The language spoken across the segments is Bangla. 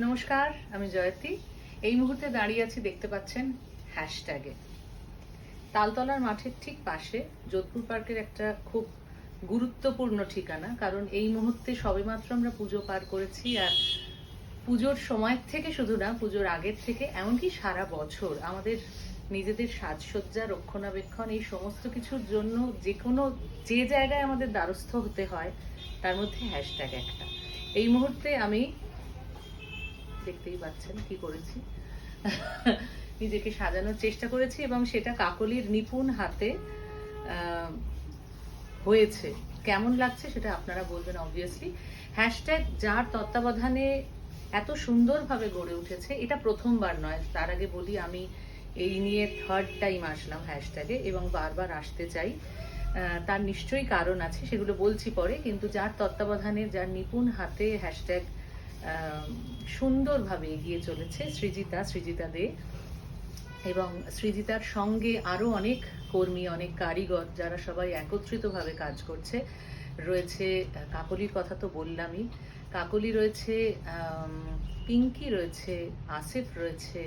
নমস্কার, আমি জয়তী। এই মুহূর্তে দাঁড়িয়ে আছি, দেখতে পাচ্ছেন, হ্যাশট্যাগে। তালতলার মাঠের ঠিক পাশে যোধপুর পার্কের একটা খুব গুরুত্বপূর্ণ ঠিকানা। কারণ এই মুহূর্তে সবেমাত্র আমরা পুজো পার করেছি, আর পুজোর সময় থেকে শুধু না, পুজোর আগের থেকে এমনকি সারা বছর আমাদের নিজেদের সাজসজ্জা, রক্ষণাবেক্ষণ, এই সমস্ত কিছুর জন্য যে জায়গায় আমাদের দ্বারস্থ হতে হয়, তার মধ্যে হ্যাশট্যাগ একটা। এই মুহূর্তে আমি, দেখতেই পাচ্ছেন কি করেছি, নিজেকে সাজানোর চেষ্টা করেছি এবং সেটা কাকলির নিপুণ হাতে হয়েছে। কেমন লাগছে সেটা আপনারা বলবেন অবভিয়াসলি। হ্যাশট্যাগ যার তত্ত্বাবধানে এত সুন্দরভাবে গড়ে উঠেছে, এটা প্রথমবার নয়। তার আগে বলি, আমি এই নিয়ে থার্ড টাইম আসলাম হ্যাশট্যাগে এবং বারবার আসতে চাই। তার নিশ্চয়ই কারণ আছে, সেগুলো বলছি পরে। কিন্তু যার তত্ত্বাবধানে, যার নিপুণ হাতে হ্যাশট্যাগ সুন্দরভাবে এগিয়ে চলেছে, সৃজিতা দে। এবং সৃজিতার সঙ্গে আরো অনেক কর্মী, অনেক কারিগর, যারা সবাই একত্রিতভাবে কাজ করছে। রয়েছে কাকলির কথা তো বললামই, কাকলি রয়েছে, পিঙ্কি রয়েছে, আসিফ রয়েছে,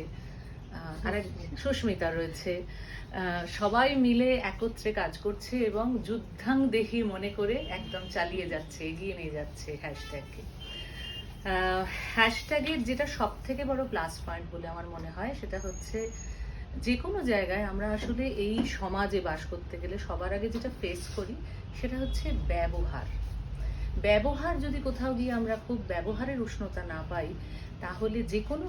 আর সুস্মিতা রয়েছে। সবাই মিলে একত্রে কাজ করছে এবং যুদ্ধাংদেহী মনে করে একদম চালিয়ে যাচ্ছে, এগিয়ে নিয়ে যাচ্ছে হ্যাশট্যাগকে। হ্যাশট্যাগের যেটা সব থেকে বড় প্লাস পয়েন্ট বলে আমার মনে হয়, সেটা হচ্ছে যে কোনো জায়গায় আমরা আসলে এই সমাজে বাস করতে গেলে সবার আগে যেটা ফেস করি, সেটা হচ্ছে ব্যবহার যদি কোথাও গিয়ে আমরা খুব ব্যবহারের উষ্ণতা না পাই, তাহলে যে কোনো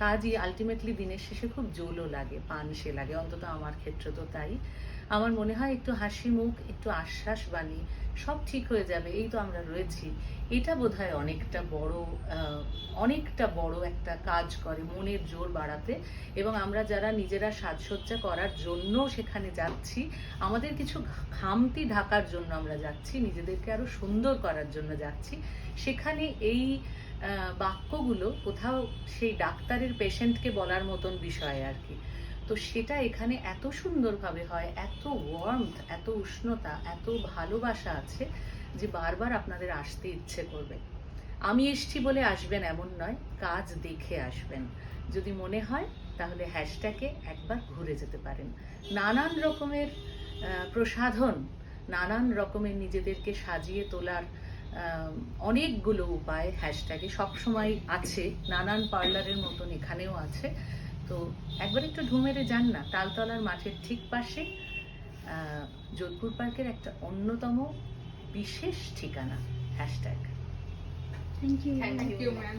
কাজই আলটিমেটলি দিনের শেষে খুব জোলও লাগে, পানসে লাগে। অন্তত আমার ক্ষেত্রে তো তাই। আমার মনে হয় একটু হাসি মুখ, একটু আশ্বাস বাণী, সব ঠিক হয়ে যাবে, এই তো আমরা রয়েছি, এটা বোধহয় অনেকটা বড় একটা কাজ করে মনের জোর বাড়াতে। এবং আমরা যারা নিজেরা সাজসজ্জা করার জন্য সেখানে যাচ্ছি, আমাদের কিছু খামতি ঢাকার জন্য আমরা যাচ্ছি, নিজেদেরকে আরো সুন্দর করার জন্য যাচ্ছি, সেখানে এই বাক্যগুলো কোথাও সেই ডাক্তারের পেশেন্টকে বলার মতন বিষয় আর কি। তো সেটা এখানে এত সুন্দরভাবে হয়, এত ওয়ার্মথ, এত উষ্ণতা, এত ভালোবাসা আছে যে বারবার আপনাদের আসতে ইচ্ছে করবে। আমি এসছি বলে আসবেন এমন নয়, কাজ দেখে আসবেন। যদি মনে হয় তাহলে হ্যাশট্যাগে একবার ঘুরে যেতে পারেন। নানান রকমের প্রসাধন, নানান রকমের নিজেদেরকে সাজিয়ে তোলার অনেকগুলো উপায় হ্যাশট্যাগে সবসময় আছে। নানান পার্লারের মতন এখানেও আছে। তো একবার একটু ঢুমেরে যান না, তালতলার মাঠের ঠিক পাশে যোধপুর পার্কের একটা অন্যতম বিশেষ ঠিকানা হ্যাশট্যাগ। Thank you, ma'am.